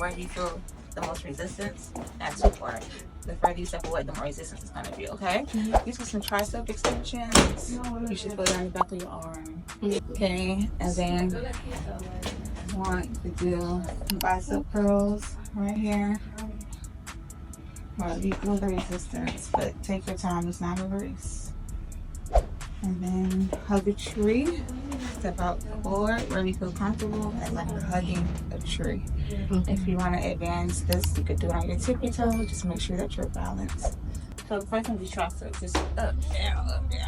where you feel the most resistance, not too far. The further you step away, the more resistance is going to be, okay? These are some tricep extensions. You should feel it on the back of your arm. Okay, and then I want to do bicep curls right here. Well, you feel the resistance, but take your time. It's not a race. And then hug a tree. Step out forward where you feel comfortable and like you're hugging a tree. If you want to advance this, you could do it on your tippy toe. Just make sure that you're balanced. So the first one is triceps. Just up, down, up, down.